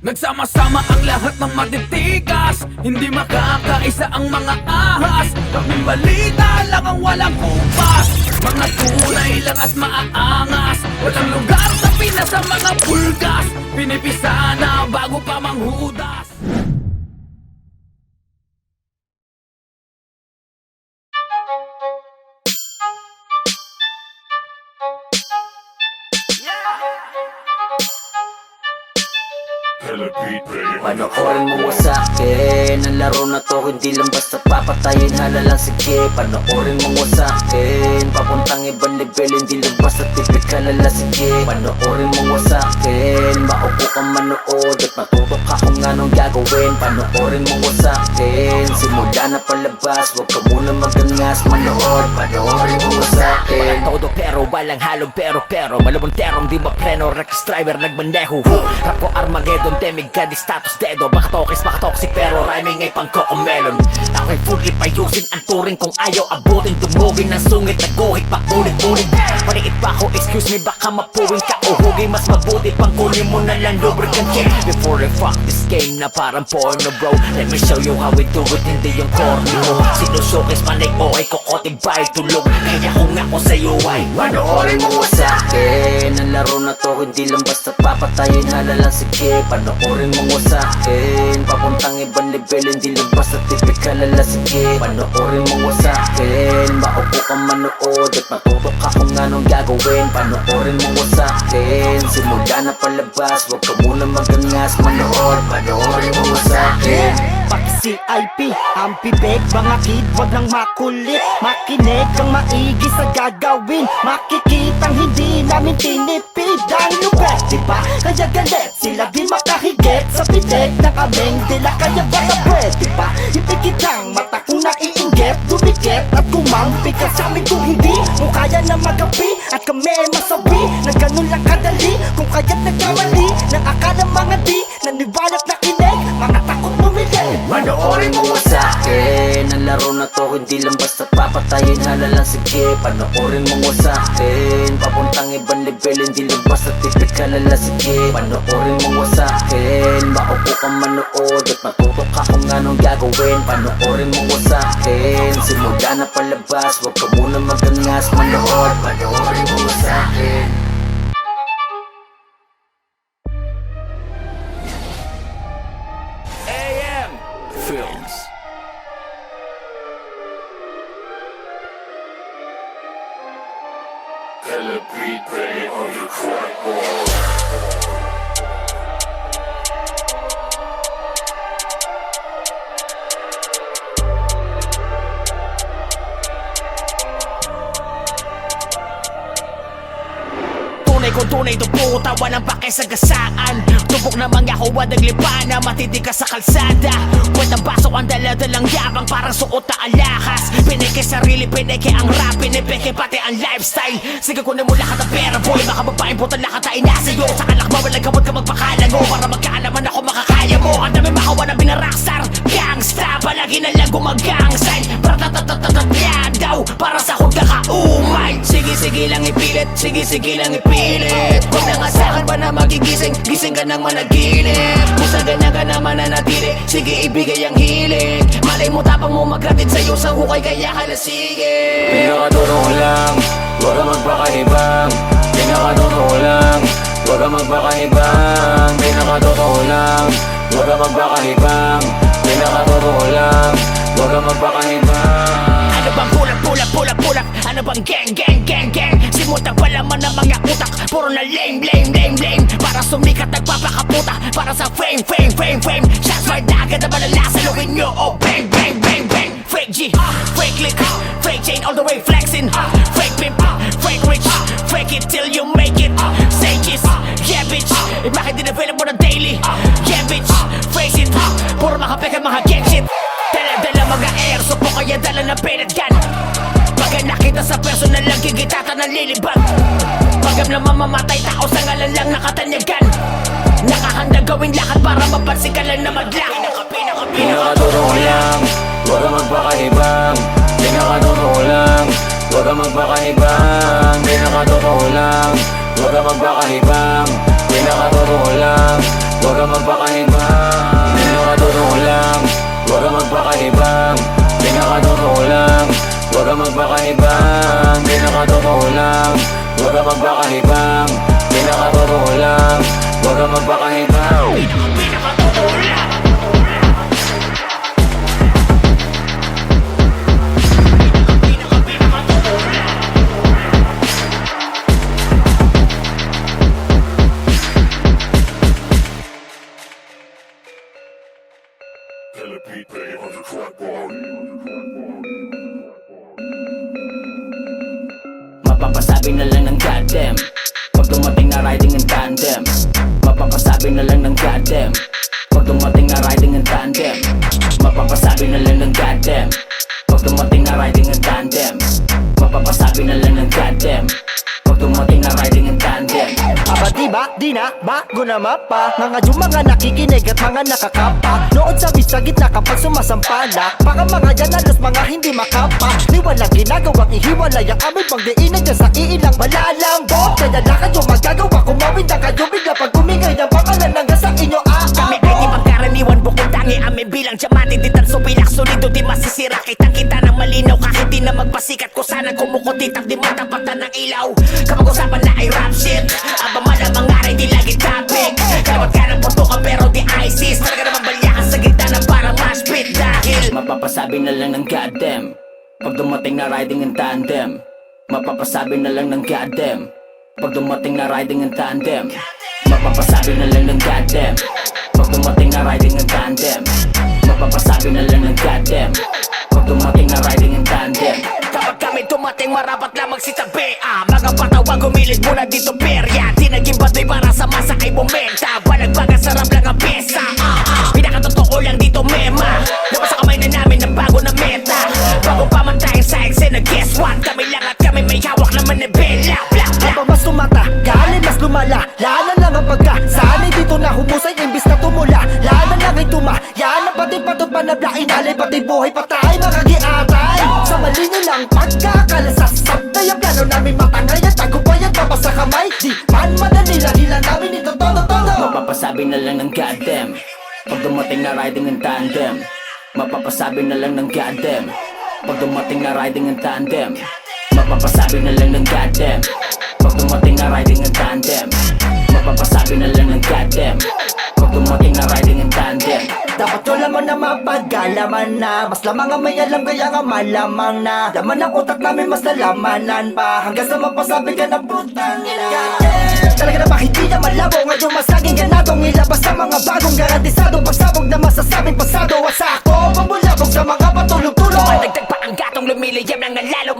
Nagsama-sama ang lahat ng matitigas, hindi makakaisa ang mga ahas. Kaming balita lang ang walang kupas, mga tunay lang at maaangas. Walang lugar sa Pinas sa mga pulgas, pinipisa na bago pa manghudas. Panoorin mo sa akin, ang laro na to hindi lang basta papatayin, halalang sige. Panoorin mo sa akin, papuntang ibang level, hindi lang basta typical, hala sige. Panoorin mo sa akin, maupo kang manood at matutok ka kung anong gagawin. Panoorin mo sa akin, simula na palabas, huwag ka muna magangas, manood. Panoorin mo sa akin. Walang todo pero walang halong pero malabong terong di mapreno, Rex driver nagmaneho. Rap ko Armageddon, temig ka di status dedo. Baka tokis, baka toxic pero rhyming ay pang cocomelon. Ako'y fully payusin ang turing kung ayaw abutin. Dumugin ng sungit na guhit pa ulit-ulit. Paniit pa ako, excuse me, baka mapuwing ka uhugay. Mas mabuti pang kunin mo na lang lubricant kit before I fuck this game na parang porno bro. Let me show you how we do it, hindi yung corny mo. Sinushowcase man ay okay ko kotibay tulog. Kaya kung ako sa'yo ay Panoorin mo sa akin, ang laro na to hindi lang basta papatayin, halalang sige. Panoorin mo sa akin, papuntang ibang level, hindi lang basta typical, hala sige. Panoorin mo sa akin, maupo kang manood at matutok ka kung anong gagawin. Panoorin mo sa akin, simula na palabas, huwag ka muna magangas, manood. Panoorin mo sa akin. Paki-CIP, ang bibig, mga kid, wag nang makulit. Makinig kang maigi sa gagawin, makikitang hindi namin tinipid ang lugar, diba? Kaya galit, sila di makahigit sa pitik na kaming dila. Kaya baka pwede ba ipikit ang mata kung naiinggit, dumikit at kumampi ka sa amin kung hindi mo kaya na magapi. At kami masabi na ganun lang kadali, kung kaya't nagkamali ng akala mga di naniwalat na kinig, mga takot bumili. Panoorin mo sa akin, ang laro na to hindi lang basta papatayin, halalang sige. Panoorin mo sa akin, papuntang ibang level, hindi lang basta typical, hala sige. Panoorin mo sa akin, maupo kang manood at matutok ka kung anong gagawin. Panoorin mo sa akin, simula na palabas, huwag ka muna magangas, manood. Panoorin mo sa akin. AM Films. Tunay kung tunay to puta, walang pakisagasaan. Tubok na mangyakuwa, naglipa na matindi ka sa kalsada. Kwentang baso ang daladalang yabang, parang suot na alahas. Pineke sarili, pineke ang rap, pinipeke pati ang lifestyle. Sige kunin mo lahat ng pera boy, baka magpaimputan lahat ay nasa'yo. Sa anak mo, walang gamot ka magpakalago, para magkaalaman ako makakaya mo. Ang dami makawa na binarakstar, gangsta, palagi na lang gumagang-sign. Para daw, para sa kong kakaumay. Sige lang ipilit, sige lang ipilit. Huwag na nga sa'kin ba na magigising, gising ka nang managinip. Kung sa ganyan ka na mananatili, sige ibigay ang hiling. Malay mo tapang mo magratid sa'yo sa hukay, kaya ka nasige. Pinakatotoo lang, huwag ka magpakahibang. Pinakatotoo lang, huwag ka magpakahibang. Pinakatotoo lang, huwag ka magpakahibang. Pinakatotoo lang, huwag ka magpakahibang. Ano bang pulak? Ano bang gang? Simutak pa laman ng mga utak, puro na lame. Para sumikat nagpapakaputa, para sa fame. Shots fired agad na malala sa luwin nyo, oh bang. Fake G, fake lick, fake chain all the way flexing. Fake pimp, fake rich, fake it till you make it. Say cheese, yeah bitch, bakit dinavela mo na daily? Yeah bitch, face it, puro makapeka mga gang shit. Dala mga airsoft po, kaya dala ng pellet gun. Pagka nakita sa personal lang, gigitata ng lilibag. Pagam na mamamatay tao sa ngalan lang nakatanyagan. Nakahanda gawin lahat para mapansin ka lang na madla. Pinakatotoo lang, huwag ka magpakahibang. Pinakatotoo lang, huwag ka magpakahibang. Pinakatotoo lang, huwag ka magpakahibang. Pinakatotoo nakatotoo lang, huwag kang magpakahibang. Di nakatotoo lang, huwag kang magpakahibang. Di nakatotoo lang, huwag kang magpakahibang. Di nakatotoo lang, huwag kang magpakahibang. Di nakatotoo lang, huwag kang magpakahibang. Mapapasabi na lang ng goddamn pag dumating na riding in tandem. Mapapasabi na lang ng goddamn pag dumating na riding in tandem. Mapapasabi na lang ng goddamn pag dumating na riding in tandem. Mapapasabi na lang ng goddamn pag dumating na riding in tandem. Aba diba, di na, bago na mapa Mga yung mga nakikinig at mga nakakapa Noon sa bis sa gitna kapag sumasampala Baka mga yan alos mga hindi makapa Ni walang ginagawang ihiwalay ang aming pangdiinan dyan sa iilang malalambot Kaya na kayo magagawa kumawin na kayo bigla pag umingay ng pangalan hanggang sa inyo Kami ay di magkaraniwan bukod tangi amin bilang diamante di tanso bilak solido di masisira kitang kita ng malinaw kahit di na magpasikat ko sana kumukutit di matapatan ng ilaw kapag usapan na ay rap shit aba malamang nga rin di lagi topic kalawat ka ng putukan pero di ISIS talaga naman balya ka sa gitna ng parang mash pit dahil Mapapasabi na lang ng goddamn pag dumating na riding in tandem. Mapapasabi na lang ng goddamn pag dumating na riding in tandem. Mapapasabi na lang ng goddamn pag dumating na riding in tandem. Mapapasabi na lang ng goddamn pag dumating na riding in tandem. kapag kami tumating marapat lamang si tabi mga patawag gumilid muna dito perya di naging batoy para sa masa ay bumenta balagbagan sarap lang ang pyesa pinakatotoo lang dito mema labas sa kamay na namin ng bago na meta bagong pamantayan sa eksena guess what kami lang at kami may hawak na manibela bla bla Aba mas tumata, galing mas lumala Lahanan lang ang pagka, sana'y dito na humusay imbis na tumula Lahanan lang ay tuma, yan ang pati patod panabla Inalay pati buhay patay, makagiatay Sa mali nyo lang pagkakalasasap Na yung plano namin matangay at tagumpay at mapa sa kamay Di man madali lang hila namin ito todo-todo Mapapasabi na lang ng goddamn pag dumating na riding in tandem. Mapapasabi na lang ng goddamn pag dumating na riding in tandem. Mapapasabi na lang ng goddamn pag dumating na riding in tandem. Mapapasabi na lang ng goddamn pag dumating na riding in tandem. Dapat nyo laman na mapagkalaman na Mas lamang ang may alam kaya nga malamang na Laman ang utak namin mas nalamanan pa Hanggang sa mapasabi ka na putang ina Talaga na ba hindi na malabo Ngayon mas laging ganadong ilabas sa mga bagong garantisado Pagsabog na masasabing pasado At sa ako pabulabog sa mga patulog-tulog Madagdag pa ang gatong lumiliyam ng nalalo